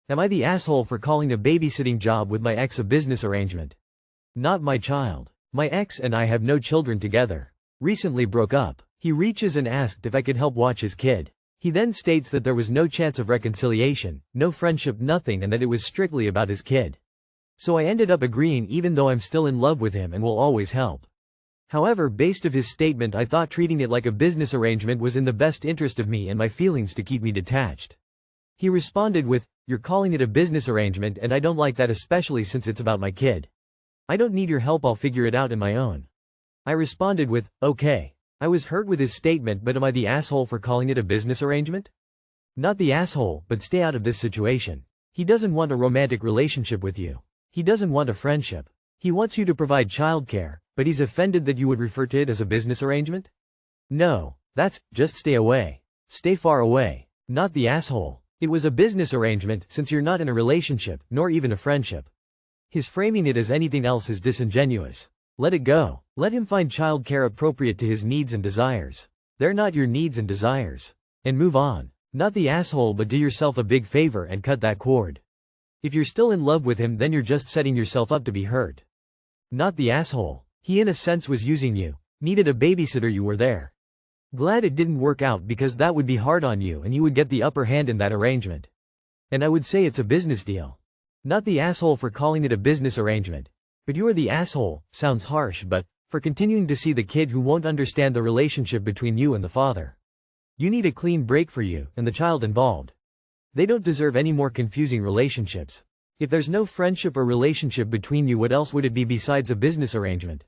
Am I the asshole for calling a babysitting job with my ex a business arrangement? Not my child. My ex and I have no children together. Recently broke up. He reaches and asked if I could help watch his kid. He then states that there was no chance of reconciliation, no friendship, nothing, and that it was strictly about his kid. So I ended up agreeing even though I'm still in love with him and will always help. However, based of his statement, I thought treating it like a business arrangement was in the best interest of me and my feelings to keep me detached. He responded with, "You're calling it a business arrangement and I don't like that, especially since it's about my kid. I don't need your help, I'll figure it out on my own." I responded with, "Okay." I was hurt with his statement, but am I the asshole for calling it a business arrangement? Not the asshole, but stay out of this situation. He doesn't want a romantic relationship with you. He doesn't want a friendship. He wants you to provide childcare, but he's offended that you would refer to it as a business arrangement? No, just stay away. Stay far away. Not the asshole. It was a business arrangement since you're not in a relationship, nor even a friendship. His framing it as anything else is disingenuous. Let it go. Let him find childcare appropriate to his needs and desires. They're not your needs and desires. And move on. Not the asshole, but do yourself a big favor and cut that cord. If you're still in love with him, then you're just setting yourself up to be hurt. Not the asshole. He in a sense was using you. Needed a babysitter, you were there. Glad it didn't work out because that would be hard on you and you would get the upper hand in that arrangement. And I would say it's a business deal. Not the asshole for calling it a business arrangement. But you are the asshole, sounds harsh, but, for continuing to see the kid who won't understand the relationship between you and the father. You need a clean break for you and the child involved. They don't deserve any more confusing relationships. If there's no friendship or relationship between you, what else would it be besides a business arrangement?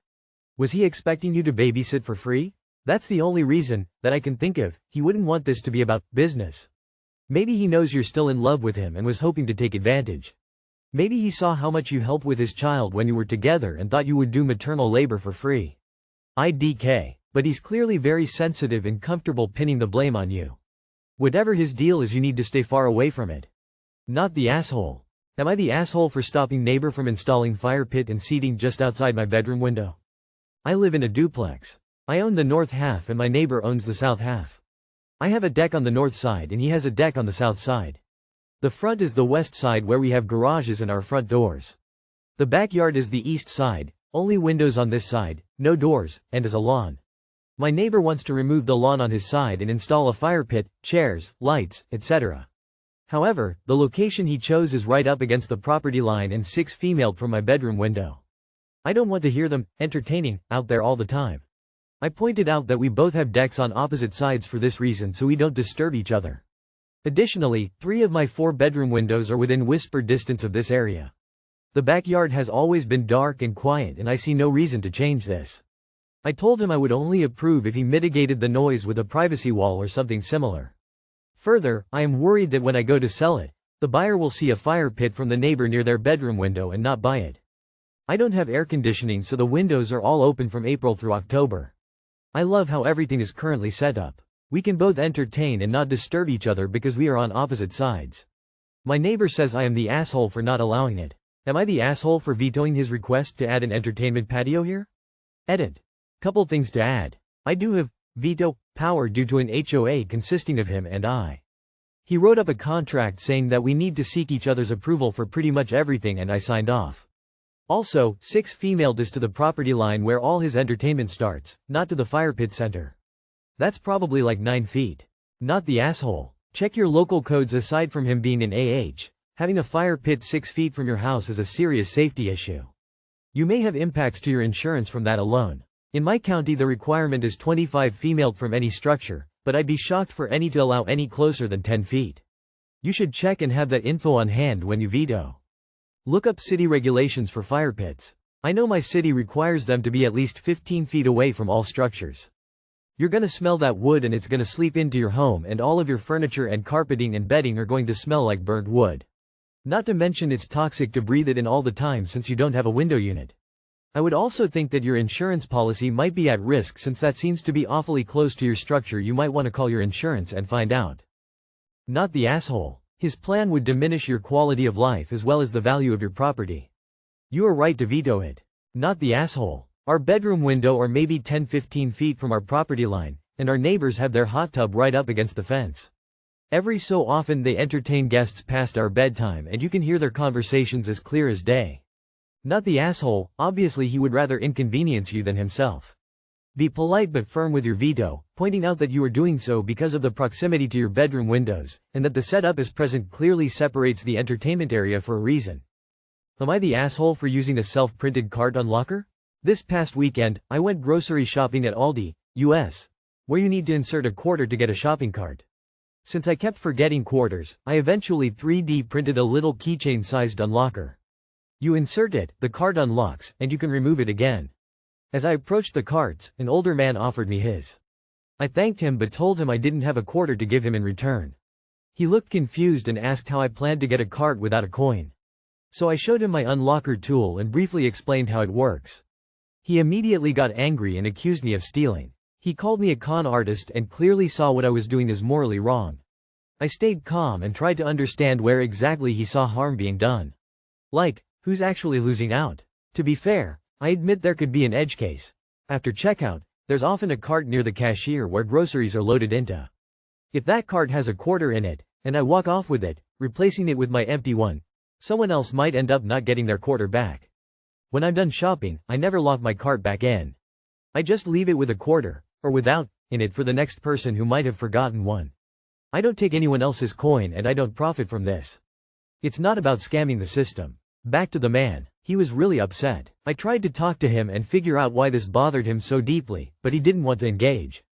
Was he expecting you to babysit for free? That's the only reason, that I can think of, he wouldn't want this to be about business. Maybe he knows you're still in love with him and was hoping to take advantage. Maybe he saw how much you helped with his child when you were together and thought you would do maternal labor for free. IDK. But he's clearly very sensitive and comfortable pinning the blame on you. Whatever his deal is, you need to stay far away from it. Not the asshole. Am I the asshole for stopping neighbor from installing fire pit and seating just outside my bedroom window? I live in a duplex. I own the north half and my neighbor owns the south half. I have a deck on the north side and he has a deck on the south side. The front is the west side where we have garages and our front doors. The backyard is the east side, only windows on this side, no doors, and is a lawn. My neighbor wants to remove the lawn on his side and install a fire pit, chairs, lights, etc. However, the location he chose is right up against the property line and 6 feet from my bedroom window. I don't want to hear them entertaining out there all the time. I pointed out that we both have decks on opposite sides for this reason, so we don't disturb each other. Additionally, 3 of my 4 bedroom windows are within whisper distance of this area. The backyard has always been dark and quiet and I see no reason to change this. I told him I would only approve if he mitigated the noise with a privacy wall or something similar. Further, I am worried that when I go to sell it, the buyer will see a fire pit from the neighbor near their bedroom window and not buy it. I don't have air conditioning, so the windows are all open from April through October. I love how everything is currently set up. We can both entertain and not disturb each other because we are on opposite sides. My neighbor says I am the asshole for not allowing it. Am I the asshole for vetoing his request to add an entertainment patio here? Edit. Couple things to add. I do have veto power due to an HOA consisting of him and I. He wrote up a contract saying that we need to seek each other's approval for pretty much everything and I signed off. Also, 6 feet is to the property line where all his entertainment starts, not to the fire pit center. That's probably like 9 feet. Not the asshole. Check your local codes. Aside from him being an AH, having a fire pit 6 feet from your house is a serious safety issue. You may have impacts to your insurance from that alone. In my county the requirement is 25 feet from any structure, but I'd be shocked for any to allow any closer than 10 feet. You should check and have that info on hand when you veto. Look up city regulations for fire pits. I know my city requires them to be at least 15 feet away from all structures. You're gonna smell that wood and it's gonna sleep into your home and all of your furniture and carpeting and bedding are going to smell like burnt wood. Not to mention it's toxic to breathe it in all the time since you don't have a window unit. I would also think that your insurance policy might be at risk since that seems to be awfully close to your structure. You might want to call your insurance and find out. Not the asshole. His plan would diminish your quality of life as well as the value of your property. You are right to veto it. Not the asshole. Our bedroom window are maybe 10-15 feet from our property line, and our neighbors have their hot tub right up against the fence. Every so often they entertain guests past our bedtime and you can hear their conversations as clear as day. Not the asshole, obviously he would rather inconvenience you than himself. Be polite but firm with your veto, pointing out that you are doing so because of the proximity to your bedroom windows, and that the setup as present clearly separates the entertainment area for a reason. Am I the asshole for using a self-printed cart unlocker? This past weekend, I went grocery shopping at Aldi, US, where you need to insert a quarter to get a shopping cart. Since I kept forgetting quarters, I eventually 3D printed a little keychain-sized unlocker. You insert it, the cart unlocks, and you can remove it again. As I approached the carts, an older man offered me his. I thanked him but told him I didn't have a quarter to give him in return. He looked confused and asked how I planned to get a cart without a coin. So I showed him my unlocker tool and briefly explained how it works. He immediately got angry and accused me of stealing. He called me a con artist and clearly saw what I was doing as morally wrong. I stayed calm and tried to understand where exactly he saw harm being done. Like, who's actually losing out? To be fair, I admit there could be an edge case. After checkout, there's often a cart near the cashier where groceries are loaded into. If that cart has a quarter in it, and I walk off with it, replacing it with my empty one, someone else might end up not getting their quarter back. When I'm done shopping, I never lock my cart back in. I just leave it with a quarter, or without, in it for the next person who might have forgotten one. I don't take anyone else's coin and I don't profit from this. It's not about scamming the system. Back to the man. He was really upset. I tried to talk to him and figure out why this bothered him so deeply, but he didn't want to engage.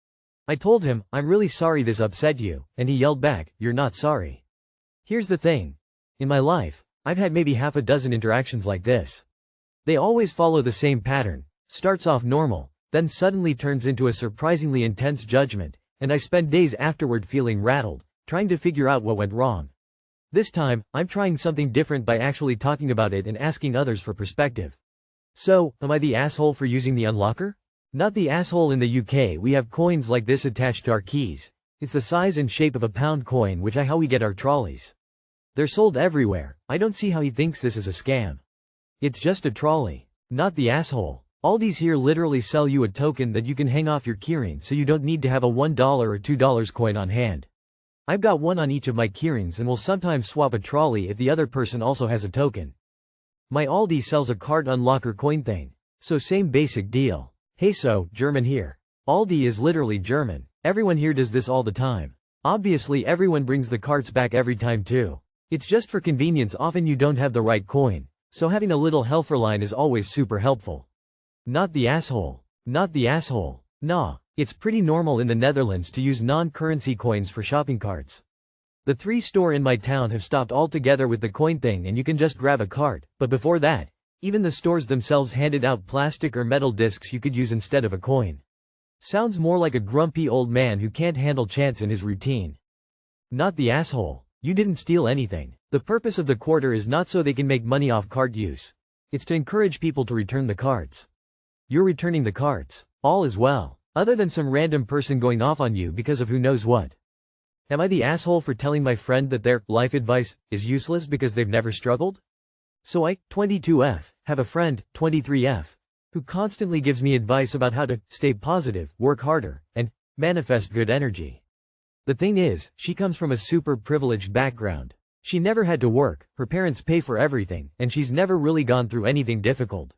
I told him, I'm really sorry this upset you, and he yelled back, you're not sorry. Here's the thing. In my life, I've had maybe half a dozen interactions like this. They always follow the same pattern, starts off normal, then suddenly turns into a surprisingly intense judgment, and I spend days afterward feeling rattled, trying to figure out what went wrong. This time, I'm trying something different by actually talking about it and asking others for perspective. So, am I the asshole for using the unlocker? Not the asshole. In the UK we have coins like this attached to our keys. It's the size and shape of a pound coin, which is how we get our trolleys. They're sold everywhere. I don't see how he thinks this is a scam. It's just a trolley. Not the asshole. Aldi's here literally sell you a token that you can hang off your keyring so you don't need to have a $1 or $2 coin on hand. I've got one on each of my keyrings and will sometimes swap a trolley if the other person also has a token. My Aldi sells a cart unlocker coin thing. So same basic deal. Hey, so, German here. Aldi is literally German. Everyone here does this all the time. Obviously everyone brings the carts back every time too. It's just for convenience, often you don't have the right coin, so having a little helferline is always super helpful. Not the asshole. Not the asshole. Nah. It's pretty normal in the Netherlands to use non-currency coins for shopping carts. The 3 stores in my town have stopped altogether with the coin thing and you can just grab a cart, but before that, even the stores themselves handed out plastic or metal discs you could use instead of a coin. Sounds more like a grumpy old man who can't handle chance in his routine. Not the asshole. You didn't steal anything. The purpose of the quarter is not so they can make money off cart use. It's to encourage people to return the carts. You're returning the carts. All is well. Other than some random person going off on you because of who knows what. Am I the asshole for telling my friend that their life advice is useless because they've never struggled? So I, 22F, have a friend, 23F, who constantly gives me advice about how to stay positive, work harder, and manifest good energy. The thing is, she comes from a super privileged background. She never had to work, her parents pay for everything, and she's never really gone through anything difficult.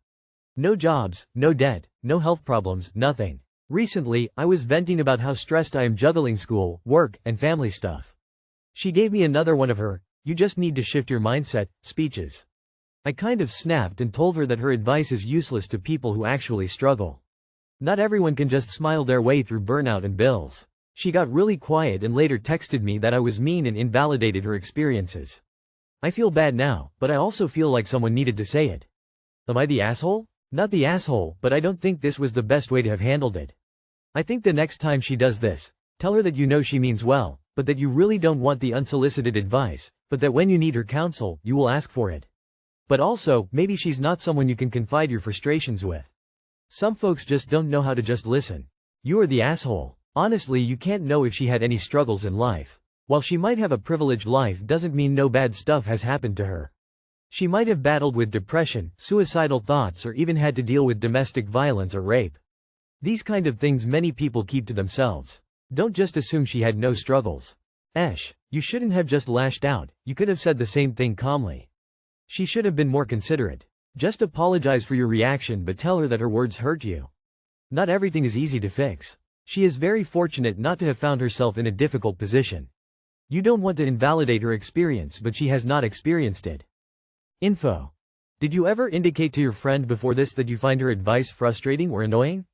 No jobs, no debt, no health problems, nothing. Recently, I was venting about how stressed I am juggling school, work, and family stuff. She gave me another one of her, you just need to shift your mindset, speeches. I kind of snapped and told her that her advice is useless to people who actually struggle. Not everyone can just smile their way through burnout and bills. She got really quiet and later texted me that I was mean and invalidated her experiences. I feel bad now, but I also feel like someone needed to say it. Am I the asshole? Not the asshole, but I don't think this was the best way to have handled it. I think the next time she does this, tell her that you know she means well, but that you really don't want the unsolicited advice, but that when you need her counsel, you will ask for it. But also, maybe she's not someone you can confide your frustrations with. Some folks just don't know how to just listen. You are the asshole. Honestly, you can't know if she had any struggles in life. While she might have a privileged life doesn't mean no bad stuff has happened to her. She might have battled with depression, suicidal thoughts, or even had to deal with domestic violence or rape. These kind of things many people keep to themselves. Don't just assume she had no struggles. You shouldn't have just lashed out, you could have said the same thing calmly. She should have been more considerate. Just apologize for your reaction but tell her that her words hurt you. Not everything is easy to fix. She is very fortunate not to have found herself in a difficult position. You don't want to invalidate her experience but she has not experienced it. Info. Did you ever indicate to your friend before this that you find her advice frustrating or annoying?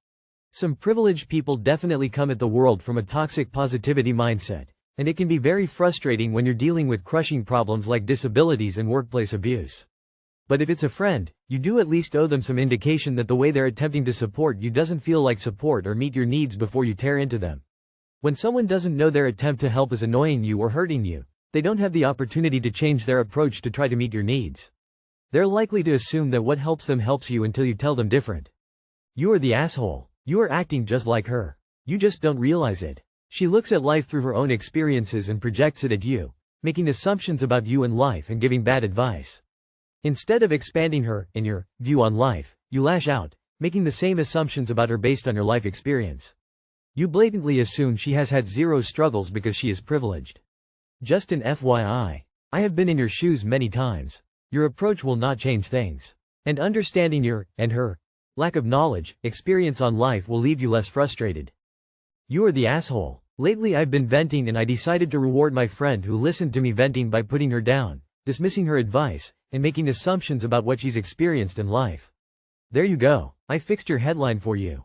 Some privileged people definitely come at the world from a toxic positivity mindset, and it can be very frustrating when you're dealing with crushing problems like disabilities and workplace abuse. But if it's a friend, you do at least owe them some indication that the way they're attempting to support you doesn't feel like support or meet your needs before you tear into them. When someone doesn't know their attempt to help is annoying you or hurting you, they don't have the opportunity to change their approach to try to meet your needs. They're likely to assume that what helps them helps you until you tell them different. You are the asshole. You are acting just like her. You just don't realize it. She looks at life through her own experiences and projects it at you, making assumptions about you and life and giving bad advice. Instead of expanding her, in your view on life, you lash out, making the same assumptions about her based on your life experience. You blatantly assume she has had zero struggles because she is privileged. Just an FYI. I have been in your shoes many times. Your approach will not change things. And understanding your, and her, lack of knowledge, experience on life will leave you less frustrated. You are the asshole. Lately I've been venting and I decided to reward my friend who listened to me venting by putting her down, dismissing her advice, and making assumptions about what she's experienced in life. There you go. I fixed your headline for you.